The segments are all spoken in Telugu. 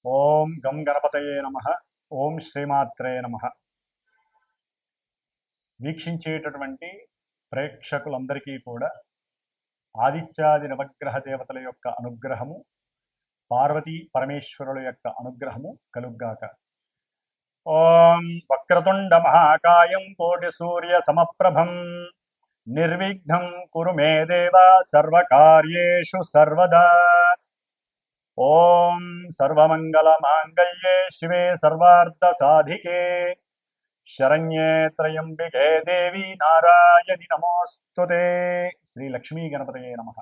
ఓం గం గణపతయే నమః. ఓం శ్రీమాత్రే నమః. వీక్షించేటటువంటి ప్రేక్షకులందరికీ కూడా ఆదిత్యాది నవగ్రహ దేవతల యొక్క అనుగ్రహము, పార్వతీ పరమేశ్వరుల యొక్క అనుగ్రహము కలుగ్గాక. ఓం వక్రతుండ మహాకాయం కోటి సూర్య సమప్రభం నిర్విఘ్నం కురు మే దేవ సర్వకార్యేషు సర్వదా. ఓం సర్వమంగళ మాంగళ్యే శివే సర్వార్థ సాధికే శరణ్యే త్రయంబికే దేవి నారాయణి నమోస్తుతే. శ్రీ లక్ష్మీ గణపతయే నమః.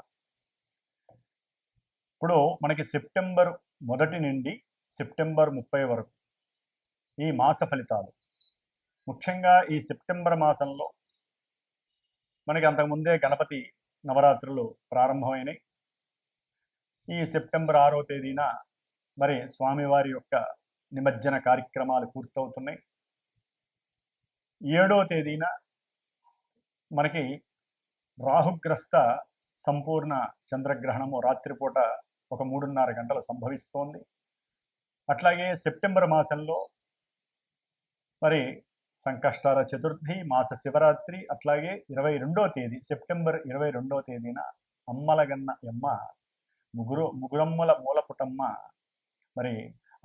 ఇప్పుడు మనకి సెప్టెంబర్ 1 నుండి సెప్టెంబర్ 30 వరకు ఈ మాస ఫలితాలు. ముఖ్యంగా ఈ సెప్టెంబర్ మాసంలో మనకి అంతకుముందే గణపతి నవరాత్రులు ప్రారంభమైనాయి. ఈ సెప్టెంబర్ 6వ తేదీన మరి స్వామివారి యొక్క నిమజ్జన కార్యక్రమాలు పూర్తవుతున్నాయి. 7వ తేదీన మనకి రాహుగ్రస్త సంపూర్ణ చంద్రగ్రహణము రాత్రిపూట ఒక 3:30 గంటలు సంభవిస్తోంది. అట్లాగే సెప్టెంబర్ మాసంలో మరి సంకష్టార చతుర్థి, మాస శివరాత్రి, అట్లాగే 22వ తేదీ సెప్టెంబర్ 22వ తేదీన అమ్మలగన్న యమ్మ ముగురమ్మల మూలపుటమ్మ మరి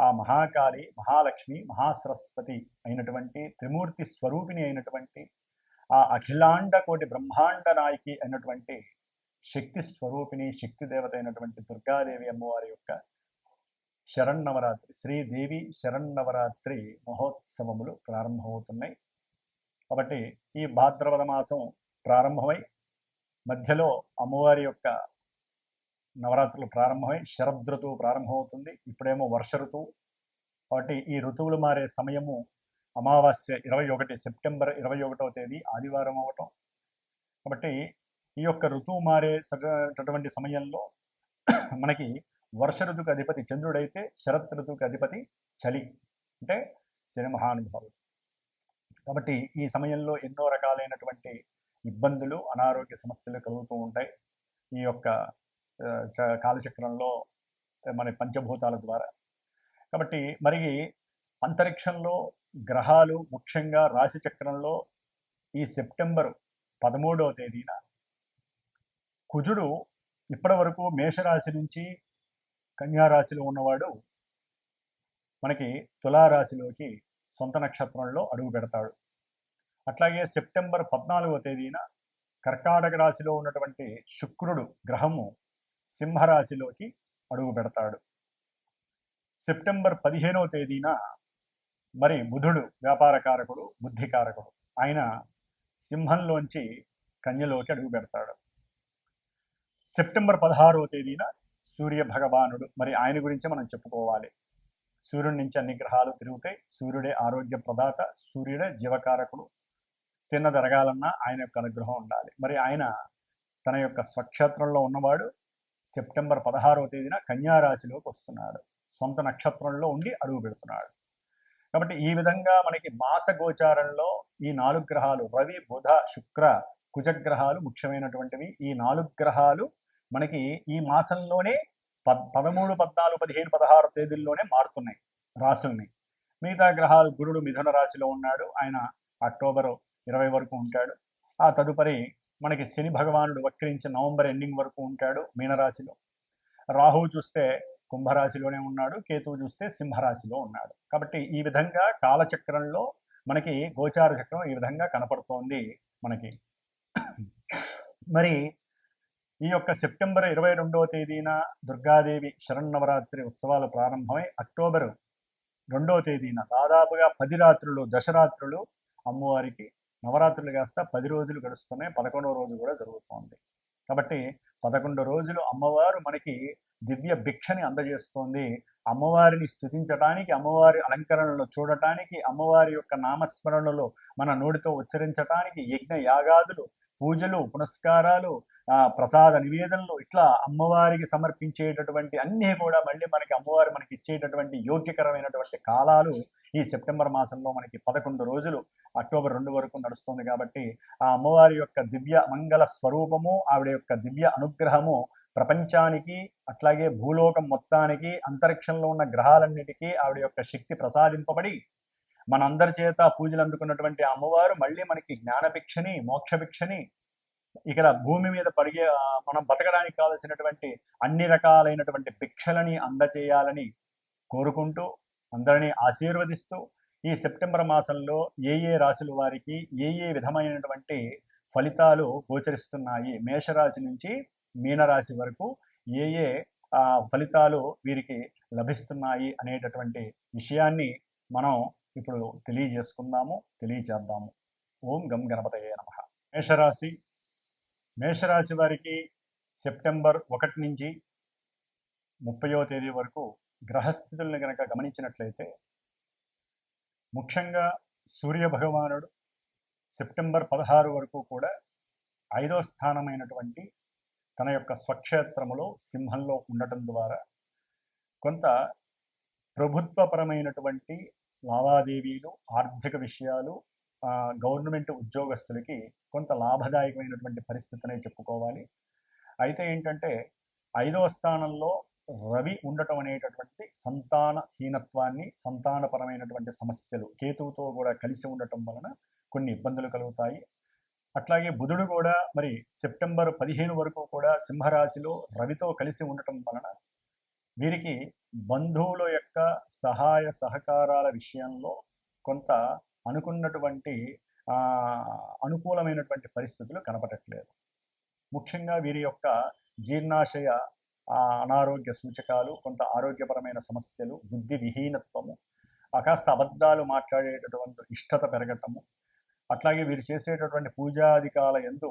ఆ మహాకాళి, మహాలక్ష్మి, మహాసరస్వతి అయినటువంటి త్రిమూర్తి స్వరూపిణి అయినటువంటి ఆ అఖిలాండ కోటి బ్రహ్మాండ నాయకి అయినటువంటి శక్తి స్వరూపిణి, శక్తి దేవత అయినటువంటి దుర్గాదేవి అమ్మవారి యొక్క శరన్నవరాత్రి, శ్రీదేవి శరన్నవరాత్రి మహోత్సవములు ప్రారంభమవుతున్నాయి. కాబట్టి ఈ భాద్రపద మాసం ప్రారంభమై మధ్యలో అమ్మవారి యొక్క నవరాత్రులు ప్రారంభమై శరదృతువు ప్రారంభమవుతుంది. ఇప్పుడేమో వర్ష ఋతువు. కాబట్టి ఈ ఋతువులు మారే సమయము అమావాస్య 21 సెప్టెంబర్ 21వ తేదీ ఆదివారం అవటం. కాబట్టి ఈ యొక్క ఋతువు మారేటటువంటి సమయంలో మనకి వర్ష ఋతువుకి అధిపతి చంద్రుడైతే శరత్ ఋతువుకి అధిపతి చలి, అంటే శని మహానుభావుడు. కాబట్టి ఈ సమయంలో ఎన్నో రకాలైనటువంటి ఇబ్బందులు, అనారోగ్య సమస్యలు కలుగుతూ ఉంటాయి ఈ యొక్క కాలచక్రంలో మన పంచభూతాల ద్వారా. కాబట్టి మరి అంతరిక్షంలో గ్రహాలు, ముఖ్యంగా రాశి చక్రంలో ఈ సెప్టెంబర్ 13వ తేదీన కుజుడు ఇప్పటి వరకు మేషరాశి నుంచి కన్యారాశిలో ఉన్నవాడు మనకి తులారాశిలోకి సొంత నక్షత్రంలో అడుగు పెడతాడు. అట్లాగే సెప్టెంబర్ 14వ తేదీన కర్కాటక రాశిలో ఉన్నటువంటి శుక్రుడు గ్రహము సింహరాశిలోకి అడుగు పెడతాడు. సెప్టెంబర్ 15వ తేదీన మరి బుధుడు వ్యాపారకారకుడు, బుద్ధికారకుడు, ఆయన సింహంలోంచి కన్యలోకి అడుగు పెడతాడు. సెప్టెంబర్ 16వ తేదీన సూర్య భగవానుడు, మరి ఆయన గురించి మనం చెప్పుకోవాలి. సూర్యుడి నుంచి అన్ని గ్రహాలు తిరుగుతాయి. సూర్యుడే ఆరోగ్య ప్రదాత, సూర్యుడే జీవకారకుడు. తిన్నదరగాలన్నా ఆయన యొక్క అనుగ్రహం ఉండాలి. మరి ఆయన తన యొక్క స్వక్షేత్రంలో ఉన్నవాడు సెప్టెంబర్ 16వ తేదీన కన్యారాశిలోకి వస్తున్నాడు. సొంత నక్షత్రంలో ఉండి అడుగు పెడుతున్నాడు. కాబట్టి ఈ విధంగా మనకి మాస గోచారంలో ఈ 4 గ్రహాలు రవి, బుధ, శుక్ర, కుజగ్రహాలు ముఖ్యమైనటువంటివి. ఈ 4 గ్రహాలు మనకి ఈ మాసంలోనే 13, 14, 15, 16 తేదీల్లోనే మారుతున్నాయి రాశుల్ని. మిగతా గ్రహాలు గురుడు మిథున రాశిలో ఉన్నాడు, ఆయన అక్టోబర్ 20 వరకు ఉంటాడు. ఆ తదుపరి మనకి శని భగవానుడు వక్రించి నవంబర్ ఎండింగ్ వరకు ఉంటాడు మీనరాశిలో. రాహువు చూస్తే కుంభరాశిలోనే ఉన్నాడు, కేతువు చూస్తే సింహరాశిలో ఉన్నాడు. కాబట్టి ఈ విధంగా కాలచక్రంలో మనకి గోచార చక్రం ఈ విధంగా కనపడుతోంది మనకి. మరి ఈ యొక్క సెప్టెంబర్ 22వ తేదీన దుర్గాదేవి శరన్నవరాత్రి ఉత్సవాలు ప్రారంభమై అక్టోబర్ 2వ తేదీన దాదాపుగా 10 రాత్రులు, దశరాత్రులు అమ్మవారికి నవరాత్రులు కాస్త 10 రోజులు గడుస్తున్నాయి. 11వ రోజు కూడా జరుగుతోంది. కాబట్టి 11 రోజులు అమ్మవారు మనకి దివ్య భిక్షని అందజేస్తోంది. అమ్మవారిని స్తుతించటానికి, అమ్మవారి అలంకరణలు చూడటానికి, అమ్మవారి యొక్క నామస్మరణలు మన నోటితో ఉచ్చరించటానికి యజ్ఞ యాగాదులు, పూజలు, పునస్కారాలు, ప్రసాద నివేదనలు, ఇట్లా అమ్మవారికి సమర్పించేటటువంటి అన్నీ కూడా మళ్ళీ మనకి అమ్మవారు మనకి ఇచ్చేటటువంటి యోగ్యకరమైనటువంటి కాలాలు ఈ సెప్టెంబర్ మాసంలో మనకి 11 రోజులు అక్టోబర్ 2 వరకు నడుస్తుంది. కాబట్టి ఆ అమ్మవారి యొక్క దివ్య మంగళ స్వరూపము, ఆవిడ యొక్క దివ్య అనుగ్రహము ప్రపంచానికి అట్లాగే భూలోకం మొత్తానికి అంతరిక్షంలో ఉన్న గ్రహాలన్నిటికీ ఆవిడ యొక్క శక్తి ప్రసాదింపబడి మనందరి చేత పూజలు అందుకున్నటువంటి అమ్మవారు మళ్ళీ మనకి జ్ఞానభిక్షని మోక్షభిక్షని ఇక్కడ భూమి మీద మనం బతకడానికి కావలసినటువంటి అన్ని రకాలైనటువంటి భిక్షలని అందచేయాలని కోరుకుంటూ అందరినీ ఆశీర్వదిస్తూ ఈ సెప్టెంబర్ మాసంలో ఏ రాశుల వారికి ఏ విధమైనటువంటి ఫలితాలు గోచరిస్తున్నాయి, మేషరాశి నుంచి మీనరాశి వరకు ఏ ఫలితాలు వీరికి లభిస్తున్నాయి అనేటటువంటి విషయాన్ని మనం ఇప్పుడు తెలియజేద్దాము. ఓం గం గణపతయే నమః. మేషరాశి వారికి సెప్టెంబర్ 1 నుంచి 30వ తేదీ వరకు గ్రహస్థితులను కనుక గమనించినట్లయితే ముఖ్యంగా సూర్య భగవానుడు సెప్టెంబర్ 16 వరకు కూడా 5వ స్థానమైనటువంటి తన యొక్క స్వక్షేత్రములో సింహంలో ఉండటం ద్వారా కొంత ప్రభుత్వపరమైనటువంటి లావాదేవీలు, ఆర్థిక విషయాలు, గవర్నమెంట్ ఉద్యోగస్తులకి కొంత లాభదాయకమైనటువంటి పరిస్థితినే చెప్పుకోవాలి. అయితే ఏంటంటే 5వ స్థానంలో రవి ఉండటం అనేటటువంటి సంతానహీనత్వాన్ని, సంతానపరమైనటువంటి సమస్యలు కేతువుతో కూడా కలిసి ఉండటం వలన కొన్ని ఇబ్బందులు కలుగుతాయి. అట్లాగే బుధుడు కూడా మరి సెప్టెంబర్ 15 వరకు కూడా సింహరాశిలో రవితో కలిసి ఉండటం వలన వీరికి బంధువుల యొక్క సహాయ సహకారాల విషయంలో కొంత అనుకున్నటువంటి అనుకూలమైనటువంటి పరిస్థితులు కనపడట్లేదు. ముఖ్యంగా వీరి యొక్క జీర్ణాశయ అనారోగ్య సూచకాలు, కొంత ఆరోగ్యపరమైన సమస్యలు, బుద్ధి విహీనత్వము, కాస్త అబద్ధాలు మాట్లాడేటటువంటి ఇష్టత పెరగటము, అట్లాగే వీరు చేసేటటువంటి పూజాధికాల యందు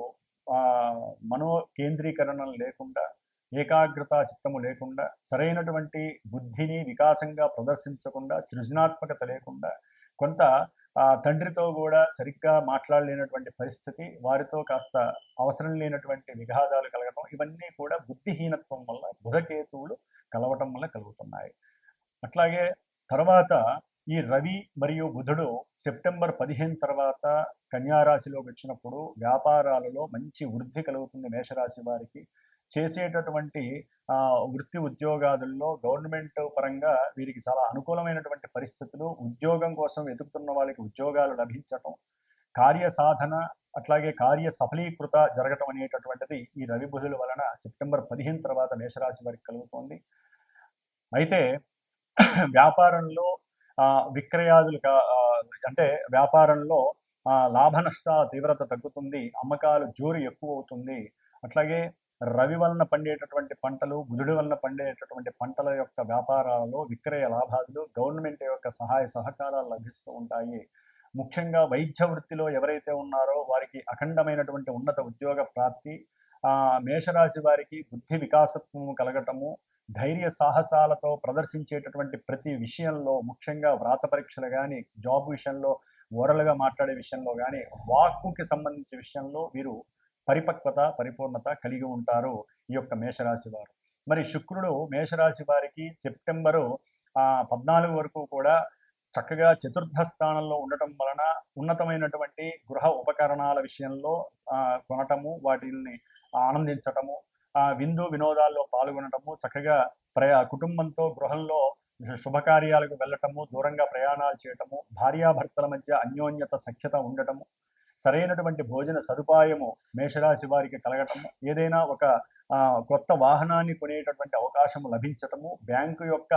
మనో కేంద్రీకరణ లేకుండా, ఏకాగ్రత చిత్తము లేకుండా, సరైనటువంటి బుద్ధిని వికాసంగా ప్రదర్శించకుండా, సృజనాత్మకత లేకుండా, కొంత తండ్రితో కూడా సరిగ్గా మాట్లాడలేనటువంటి పరిస్థితి, వారితో కాస్త అవసరం లేనటువంటి విఘాదాలు కలగటం, ఇవన్నీ కూడా బుద్ధిహీనత్వం వల్ల బుధకేతువులు కలవటం వల్ల కలుగుతున్నాయి. అట్లాగే తర్వాత ఈ రవి మరియు బుధుడు సెప్టెంబర్ 15 తర్వాత కన్యారాశిలోకి వచ్చినప్పుడు వ్యాపారాలలో మంచి వృద్ధి కలుగుతుంది. మేషరాశి వారికి చేసేటటువంటి వృత్తి ఉద్యోగాదుల్లో గవర్నమెంట్ పరంగా వీరికి చాలా అనుకూలమైనటువంటి పరిస్థితులు, ఉద్యోగం కోసం వెతుకుతున్న వాళ్ళకి ఉద్యోగాలు లభించటం, కార్యసాధన అట్లాగే కార్య సఫలీకృత జరగటం అనేటటువంటిది ఈ రవి బుధుల వలన సెప్టెంబర్ 15 తర్వాత మేషరాశి వారికి కలుగుతుంది. అయితే వ్యాపారంలో విక్రయాదులు అంటే వ్యాపారంలో లాభ నష్టాల తీవ్రత తగ్గుతుంది, అమ్మకాలు జోరు ఎక్కువ అవుతుంది. అట్లాగే రవి వలన పండేటటువంటి పంటలు, బుధుడి వలన పండేటటువంటి పంటల యొక్క వ్యాపారాలలో విక్రయ లాభాలు, గవర్నమెంట్ యొక్క సహాయ సహకారాలు లభిస్తూ ఉంటాయి. ముఖ్యంగా వైద్య వృత్తిలో ఎవరైతే ఉన్నారో వారికి అఖండమైనటువంటి ఉన్నత ఉద్యోగ ప్రాప్తి, మేషరాశి వారికి బుద్ధి వికాసత్వము కలగటము, ధైర్య సాహసాలతో ప్రదర్శించేటటువంటి ప్రతి విషయంలో, ముఖ్యంగా వ్రాత పరీక్షలు కానీ, జాబ్ విషయంలో, ఓరల్గా మాట్లాడే విషయంలో కానీ, వాక్కుకి సంబంధించిన విషయంలో వీరు పరిపక్వత, పరిపూర్ణత కలిగి ఉంటారు ఈ యొక్క మేషరాశి వారు. మరి శుక్రుడు మేషరాశి వారికి సెప్టెంబరు 14 వరకు కూడా చక్కగా చతుర్థ స్థానంలో ఉండటం వలన ఉన్నతమైనటువంటి గృహ ఉపకరణాల విషయంలో కొనటము, వాటిని ఆనందించటము, విందు వినోదాల్లో పాల్గొనటము, చక్కగా కుటుంబంతో గృహంలో శుభకార్యాలకు వెళ్ళటము, దూరంగా ప్రయాణాలు చేయటము, భార్యాభర్తల మధ్య అన్యోన్యత సఖ్యత ఉండటము, సరైనటువంటి భోజన సదుపాయము మేషరాశి వారికి కలగటము, ఏదైనా ఒక కొత్త వాహనాన్ని కొనేటటువంటి అవకాశం లభించటము, బ్యాంకు యొక్క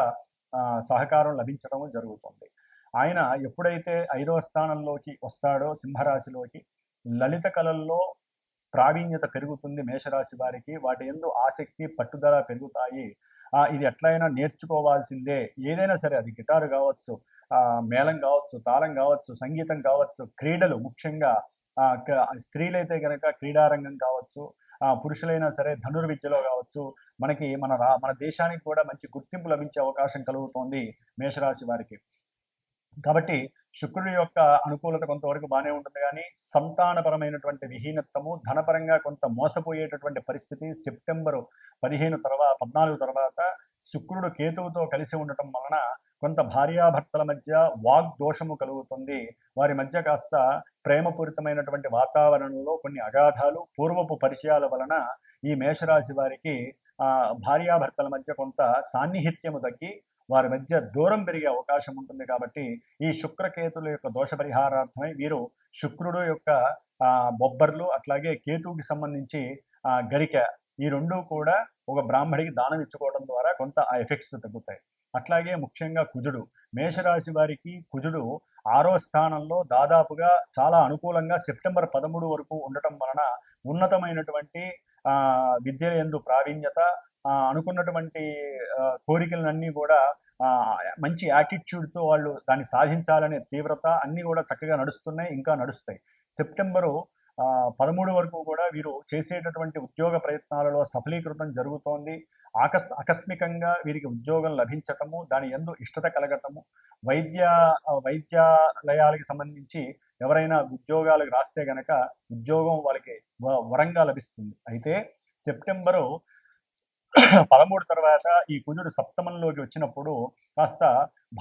సహకారం లభించటము జరుగుతుంది. ఆయన ఎప్పుడైతే 5వ స్థానంలోకి వస్తాడో సింహరాశిలోకి, లలిత కళల్లో ప్రావీణ్యత పెరుగుతుంది మేషరాశి వారికి. వాటి యందు ఆసక్తి, పట్టుదల పెరుగుతాయి. ఇది ఎట్లయినా నేర్చుకోవాల్సిందే, ఏదైనా సరే, అది గిటారు కావచ్చు, మేళం కావచ్చు, తాళం కావచ్చు, సంగీతం కావచ్చు, క్రీడలు, ముఖ్యంగా స్త్రీలైతే కనుక క్రీడారంగం కావచ్చు, పురుషులైనా సరే ధనుర్విద్యలో కావచ్చు, మనకి మన దేశానికి కూడా మంచి గుర్తింపు లభించే అవకాశం కలుగుతోంది మేషరాశి వారికి. కాబట్టి శుక్రుడి యొక్క అనుకూలత కొంతవరకు బాగానే ఉంటుంది, కానీ సంతానపరమైనటువంటి విహీనత్వము, ధనపరంగా కొంత మోసపోయేటటువంటి పరిస్థితి సెప్టెంబరు 14 తర్వాత శుక్రుడు కేతువుతో కలిసి ఉండటం వలన కొంత భార్యాభర్తల మధ్య వాగ్దోషము కలుగుతుంది. వారి మధ్య కాస్త ప్రేమపూరితమైనటువంటి వాతావరణంలో కొన్ని అగాధాలు, పూర్వపు పరిచయాల వలన ఈ మేషరాశి వారికి భార్యాభర్తల మధ్య కొంత సాన్నిహిత్యము తగ్గి వారి మధ్య దూరం పెరిగే అవకాశం ఉంటుంది. కాబట్టి ఈ శుక్రకేతుల యొక్క దోష పరిహారార్థమై వీరు శుక్రుడు యొక్క బొబ్బర్లు, అట్లాగే కేతువుకి సంబంధించి గరిక, ఈ రెండూ కూడా ఒక బ్రాహ్మడికి దానం ఇచ్చుకోవడం ద్వారా కొంత ఆ ఎఫెక్ట్స్ తగ్గుతాయి. అట్లాగే ముఖ్యంగా కుజుడు, మేషరాశి వారికి కుజుడు 6వ స్థానంలో దాదాపుగా చాలా అనుకూలంగా సెప్టెంబర్ 13 వరకు ఉండటం వలన ఉన్నతమైనటువంటి విద్య యందు ప్రావీణ్యత, అనుకున్నటువంటి కోరికలన్నీ కూడా మంచి యాటిట్యూడ్తో వాళ్ళు దాన్ని సాధించాలనే తీవ్రత అన్నీ కూడా చక్కగా నడుస్తున్నాయి, ఇంకా నడుస్తాయి. సెప్టెంబరు 13 వరకు కూడా వీరు చేసేటటువంటి ఉద్యోగ ప్రయత్నాలలో సఫలీకృతం జరుగుతోంది. ఆకస్మికంగా వీరికి ఉద్యోగం లభించటము, దాని యందు ఇష్టత కలగటము, వైద్యాలయాలకు సంబంధించి ఎవరైనా ఉద్యోగాలకు రాస్తే గనక ఉద్యోగం వాళ్ళకి వరంగా లభిస్తుంది. అయితే సెప్టెంబరు 13 తర్వాత ఈ కుజుడు సప్తమంలోకి వచ్చినప్పుడు కాస్త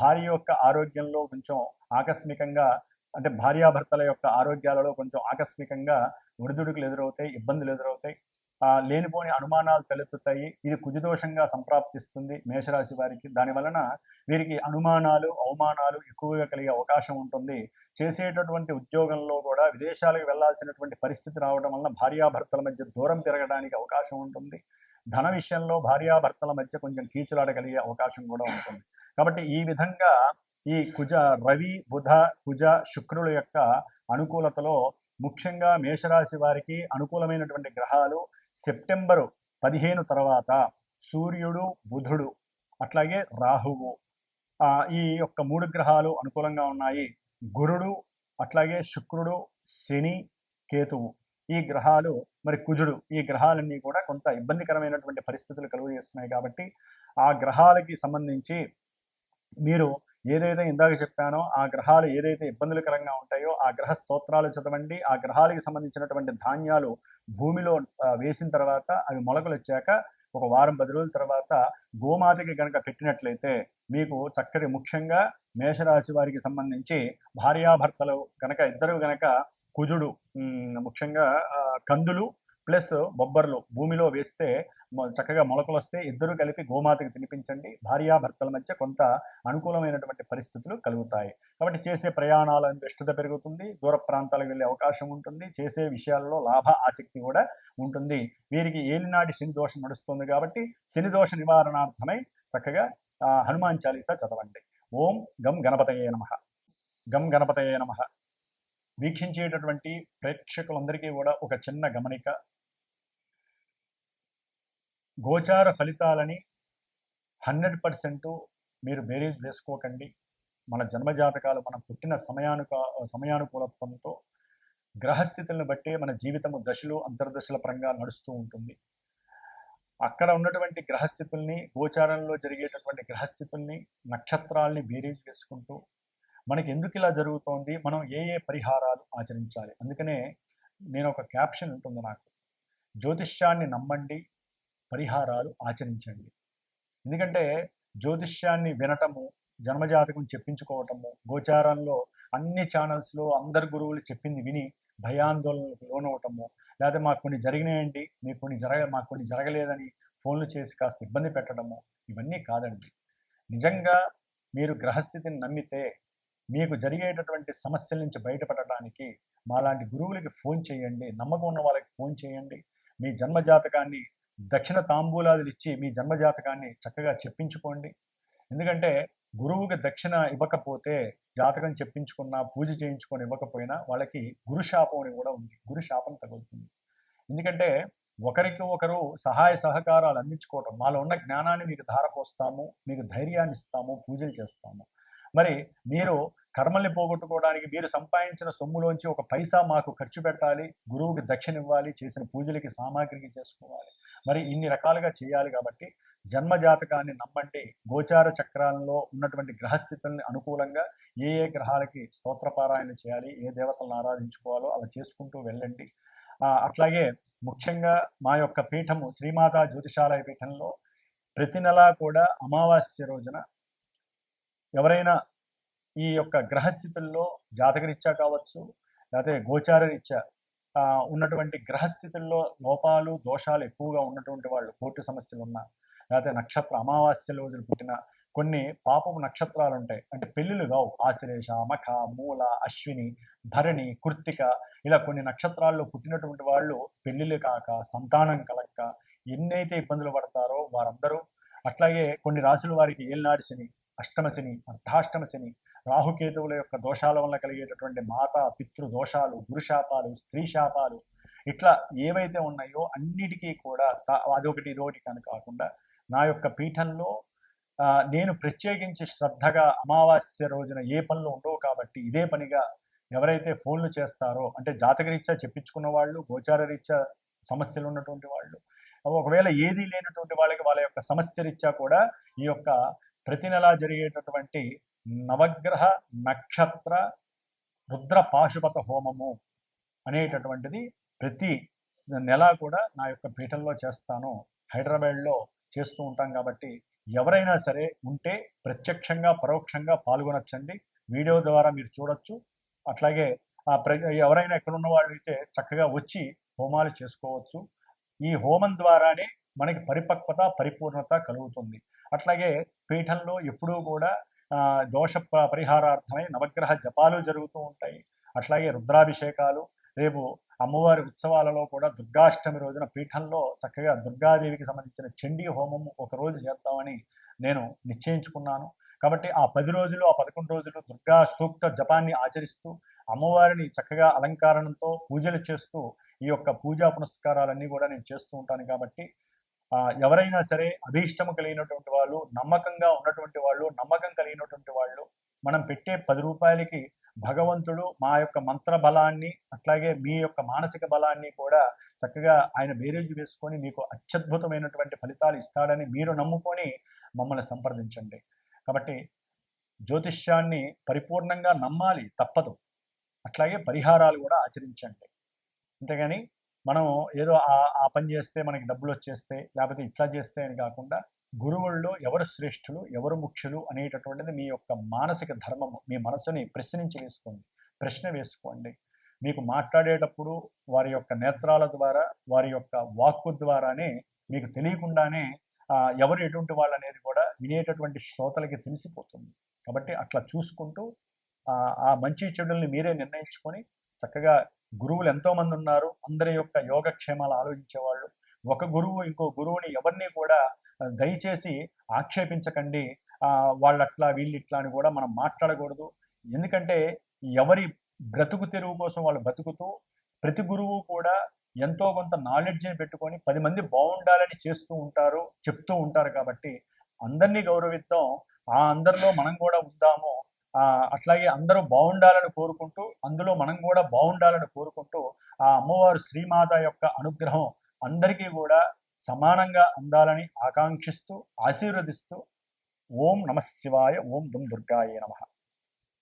భార్య యొక్క ఆరోగ్యంలో కొంచెం ఆకస్మికంగా, అంటే భార్యాభర్తల యొక్క ఆరోగ్యాలలో కొంచెం ఆకస్మికంగా ఒడిదుడుకులు ఎదురవుతాయి, ఇబ్బందులు ఎదురవుతాయి, లేనిపోని అనుమానాలు తలెత్తుతాయి. ఇది కుజదోషంగా సంప్రాప్తిస్తుంది మేషరాశి వారికి. దాని వలన వీరికి అనుమానాలు, అవమానాలు ఎక్కువగా కలిగే అవకాశం ఉంటుంది. చేసేటటువంటి ఉద్యోగంలో కూడా విదేశాలకు వెళ్లాల్సినటువంటి పరిస్థితి రావడం వలన భార్యాభర్తల మధ్య దూరం పెరగడానికి అవకాశం ఉంటుంది. ధన విషయంలో భార్యాభర్తల మధ్య కొంచెం కీచులాట కలిగే అవకాశం కూడా ఉంటుంది. కాబట్టి ఈ విధంగా ఈ రవి, బుధ, కుజ, శుక్రుల యొక్క అనుకూలతలో ముఖ్యంగా మేషరాశి వారికి అనుకూలమైనటువంటి గ్రహాలు సెప్టెంబరు 15 తర్వాత సూర్యుడు, బుధుడు, అట్లాగే రాహువు, ఈ యొక్క 3 గ్రహాలు అనుకూలంగా ఉన్నాయి. గురుడు, అట్లాగే శుక్రుడు, శని, కేతువు, ఈ గ్రహాలు, మరి కుజుడు, ఈ గ్రహాలన్నీ కూడా కొంత ఇబ్బందికరమైనటువంటి పరిస్థితులు కలుగజేస్తున్నాయి. కాబట్టి ఆ గ్రహాలకి సంబంధించి మీరు ఏదైతే ఇందాక చెప్పానో ఆ గ్రహాలు ఏదైతే ఇబ్బందులకరంగా ఉంటాయో ఆ గ్రహ స్తోత్రాలు చదవండి. ఆ గ్రహాలకి సంబంధించినటువంటి ధాన్యాలు భూమిలో వేసిన తర్వాత అవి మొలకలు వచ్చాక ఒక వారం 10 రోజుల తర్వాత గోమాతకి గనక పెట్టినట్లయితే మీకు చక్కటి, ముఖ్యంగా మేషరాశి వారికి సంబంధించి భార్యాభర్తలు గనక ఇద్దరు గనక కుజుడు ముఖ్యంగా కందులు ప్లస్ బొబ్బర్లు భూమిలో వేస్తే చక్కగా మొలకలు వస్తే ఇద్దరు కలిపి గోమాతకి తినిపించండి. భార్యాభర్తల మధ్య కొంత అనుకూలమైనటువంటి పరిస్థితులు కలుగుతాయి. కాబట్టి చేసే ప్రయాణాల ఇష్టత పెరుగుతుంది, దూర ప్రాంతాలకు వెళ్ళే అవకాశం ఉంటుంది, చేసే విషయాల్లో లాభ ఆసక్తి కూడా ఉంటుంది. వీరికి ఏలినాటి శని దోషం నడుస్తుంది కాబట్టి శని దోష నివారణార్థమై చక్కగా హనుమాన్ చాలీసా చదవండి. ఓం గం గణపతయే నమః. గం గణపతయే నమః. వీక్షించేటటువంటి ప్రేక్షకులందరికీ కూడా ఒక చిన్న గమనిక, గోచార ఫలితాలని 100% మీరు బేరీజ్ వేసుకోకండి. మన జన్మజాతకాలు మనం పుట్టిన సమయానుకూలత్వంతో గ్రహస్థితులను బట్టి మన జీవితము దశలు అంతర్దశల పరంగా నడుస్తూ ఉంటుంది. అక్కడ ఉన్నటువంటి గ్రహస్థితుల్ని, గోచారంలో జరిగేటటువంటి గ్రహస్థితుల్ని, నక్షత్రాల్ని బేరీజ్ వేసుకుంటూ మనకి ఎందుకు ఇలా జరుగుతోంది, మనం ఏ పరిహారాలు ఆచరించాలి. అందుకనే నేను ఒక క్యాప్షన్ ఉంటుంది నాకు, జ్యోతిష్యాన్ని నమ్మండి, పరిహారాలు ఆచరించండి. ఎందుకంటే జ్యోతిష్యాన్ని వినటము, జన్మజాతకం చెప్పించుకోవటము, గోచారంలో అన్ని ఛానల్స్లో అందరు గురువులు చెప్పింది విని భయాందోళనకు లోనవటము, లేదా మాకు కొన్ని జరిగినాయండి, మాకు కొన్ని జరగలేదని ఫోన్లు చేసి కాస్త ఇబ్బంది పెట్టడము, ఇవన్నీ కాదండి. నిజంగా మీరు గ్రహస్థితిని నమ్మితే మీకు జరిగేటటువంటి సమస్యల నుంచి బయటపడటానికి మాలాంటి గురువులకి ఫోన్ చేయండి, నమ్మకం ఉన్న వాళ్ళకి ఫోన్ చేయండి. మీ జన్మజాతకాన్ని దక్షిణ తాంబూలాలు ఇచ్చి మీ జన్మజాతకాన్ని చక్కగా చెప్పించుకోండి. ఎందుకంటే గురువుకి దక్షిణ ఇవ్వకపోతే, జాతకం చెప్పించుకున్నా, పూజ చేయించుకొని ఇవ్వకపోయినా వాళ్ళకి గురుశాపం అని కూడా ఉంది, గురుశాపం తగులుతుంది. ఎందుకంటే ఒకరికి ఒకరు సహాయ సహకారాలు అందించుకోవటం, మాలో ఉన్న జ్ఞానాన్ని మీకు ధారపోస్తాము, మీకు ధైర్యాన్ని ఇస్తాము, పూజలు చేస్తాము. మరి మీరు కర్మల్ని పోగొట్టుకోవడానికి మీరు సంపాదించిన సొమ్ములోంచి ఒక పైసా మాకు ఖర్చు పెట్టాలి, గురువుకి దక్షిణ ఇవ్వాలి, చేసిన పూజలకి సామాగ్రికి చేసుకోవాలి, మరి ఇన్ని రకాలుగా చేయాలి. కాబట్టి జన్మజాతకాన్ని నమ్మండి. గోచార చక్రాల్లో ఉన్నటువంటి గ్రహస్థితుల్ని అనుకూలంగా ఏ గ్రహాలకి స్తోత్రపారాయణ చేయాలి, ఏ దేవతలను ఆరాధించుకోవాలో అలా చేసుకుంటూ వెళ్ళండి. అట్లాగే ముఖ్యంగా మా యొక్క పీఠము శ్రీమాతా జ్యోతిషాలయ పీఠంలో ప్రతి నెలా కూడా అమావాస్య రోజున ఎవరైనా ఈ యొక్క గ్రహస్థితుల్లో జాతకరీత్యా కావచ్చు, లేకపోతే గోచార రీత్యా ఉన్నటువంటి గ్రహస్థితుల్లో లోపాలు దోషాలు ఎక్కువగా ఉన్నటువంటి వాళ్ళు, కోర్టు సమస్యలు ఉన్నా, లేకపోతే నక్షత్ర అమావాస్య రోజులు పుట్టిన కొన్ని పాపపు నక్షత్రాలు ఉంటాయి, అంటే పెళ్ళిళ్ళు కావు, ఆశ్లేష, మఖ, మూల, అశ్విని, భరణి, కృత్తిక, ఇలా కొన్ని నక్షత్రాల్లో పుట్టినటువంటి వాళ్ళు పెళ్ళిళ్ళు కాక, సంతానం కలక్క ఎన్నైతే ఇబ్బందులు పడతారో వారందరూ, అట్లాగే కొన్ని రాశుల వారికి ఏళ్ళనాడి శని, అష్టమ శని, అర్ధాష్టమ శని, రాహుకేతువుల యొక్క దోషాల వల్ల కలిగేటటువంటి మాతా పితృ దోషాలు, గురుశాపాలు, స్త్రీ శాపాలు, ఇట్లా ఏవైతే ఉన్నాయో అన్నిటికీ కూడా అదొకటి ఇదొకటి కానీ కాకుండా నా యొక్క పీఠంలో నేను ప్రత్యేకించి శ్రద్ధగా అమావాస్య రోజున ఏ పనులు ఉండవు కాబట్టి ఇదే పనిగా ఎవరైతే ఫోన్లు చేస్తారో, అంటే జాతకరీత్యా చెప్పించుకున్న వాళ్ళు, గోచార రీత్యా సమస్యలు ఉన్నటువంటి వాళ్ళు, ఒకవేళ ఏదీ లేనటువంటి వాళ్ళకి వాళ్ళ యొక్క సమస్య రీత్యా కూడా ఈ యొక్క ప్రతి నెలా జరిగేటటువంటి నవగ్రహ నక్షత్ర రుద్ర పాశుపత హోమము అనేటటువంటిది ప్రతి నెల కూడా నా యొక్క పీఠంలో చేస్తాను, హైదరాబాద్లో చేస్తూ ఉంటాం. కాబట్టి ఎవరైనా సరే ఉంటే ప్రత్యక్షంగా పరోక్షంగా పాల్గొనొచ్చండి. వీడియో ద్వారా మీరు చూడొచ్చు. అట్లాగే ఎవరైనా ఎక్కడున్న వాళ్ళు అయితే చక్కగా వచ్చి హోమాలు చేసుకోవచ్చు. ఈ హోమం ద్వారానే మనకి పరిపక్వత, పరిపూర్ణత కలుగుతుంది. అట్లాగే పీఠంలో ఎప్పుడూ కూడా దోష పరిహారార్థమై నవగ్రహ జపాలు జరుగుతూ ఉంటాయి. అట్లాగే రుద్రాభిషేకాలు, రేపు అమ్మవారి ఉత్సవాలలో కూడా దుర్గాష్టమి రోజున పీఠంలో చక్కగా దుర్గాదేవికి సంబంధించిన చండీ హోమం ఒకరోజు చేద్దామని నేను నిశ్చయించుకున్నాను. కాబట్టి ఆ 10 రోజులు, ఆ 11 రోజులు దుర్గా సూక్త జపాన్ని ఆచరిస్తూ అమ్మవారిని చక్కగా అలంకారణంతో పూజలు చేస్తూ ఈ యొక్క పూజా పునస్కారాలన్నీ కూడా నేను చేస్తూ ఉంటాను. కాబట్టి ఎవరైనా సరే అభీష్టము కలిగినటువంటి వాళ్ళు, నమ్మకంగా ఉన్నటువంటి వాళ్ళు, నమ్మకం కలిగినటువంటి వాళ్ళు, మనం పెట్టే 10 రూపాయలకి భగవంతుడు మా యొక్క మంత్ర బలాన్ని, అట్లాగే మీ యొక్క మానసిక బలాన్ని కూడా చక్కగా ఆయన బేరేజు వేసుకొని మీకు అత్యద్భుతమైనటువంటి ఫలితాలు ఇస్తాడని మీరు నమ్ముకొని మమ్మల్ని సంప్రదించండి. కాబట్టి జ్యోతిష్యాన్ని పరిపూర్ణంగా నమ్మాలి, తప్పదు. అట్లాగే పరిహారాలు కూడా ఆచరించండి. అంతేగాని మనం ఏదో ఆ పని చేస్తే మనకి డబ్బులు వచ్చేస్తే, లేకపోతే ఇట్లా చేస్తే అని కాకుండా గురువుల్లో ఎవరు శ్రేష్ఠులు, ఎవరు ముఖ్యులు అనేటటువంటిది మీ యొక్క మానసిక ధర్మము. మీ మనసుని ప్రశ్న వేసుకోండి. మీకు మాట్లాడేటప్పుడు వారి యొక్క నేత్రాల ద్వారా, వారి యొక్క వాక్కు ద్వారానే మీకు తెలియకుండానే ఎవరు ఎటువంటి వాళ్ళు అనేది కూడా వినేటటువంటి శ్రోతలకి తెలిసిపోతుంది. కాబట్టి అట్లా చూసుకుంటూ ఆ మంచి చెడుల్ని మీరే నిర్ణయించుకొని చక్కగా, గురువులు ఎంతోమంది ఉన్నారు, అందరి యొక్క యోగక్షేమాలు ఆలోచించేవాళ్ళు. ఒక గురువు ఇంకో గురువుని ఎవరిని కూడా దయచేసి ఆక్షేపించకండి, వాళ్ళట్లా వీళ్ళిట్లా అని కూడా మనం మాట్లాడకూడదు. ఎందుకంటే ఎవరి బ్రతుకు తెరువు కోసం వాళ్ళు బతుకుతూ, ప్రతి గురువు కూడా ఎంతో కొంత నాలెడ్జ్ని పెట్టుకొని 10 మంది బాగుండాలని చెప్తూ ఉంటారు. కాబట్టి అందరినీ గౌరవిద్దాం, అందరిలో మనం కూడా ఉందాము. అట్లాగే అందరూ బాగుండాలని కోరుకుంటూ, అందులో మనం కూడా బాగుండాలని కోరుకుంటూ, ఆ అమ్మవారు శ్రీమాత యొక్క అనుగ్రహం అందరికీ కూడా సమానంగా అందాలని ఆకాంక్షిస్తూ, ఆశీర్వదిస్తూ, ఓం నమః శివాయ, ఓం దుమ్ దుర్గాయ నమః.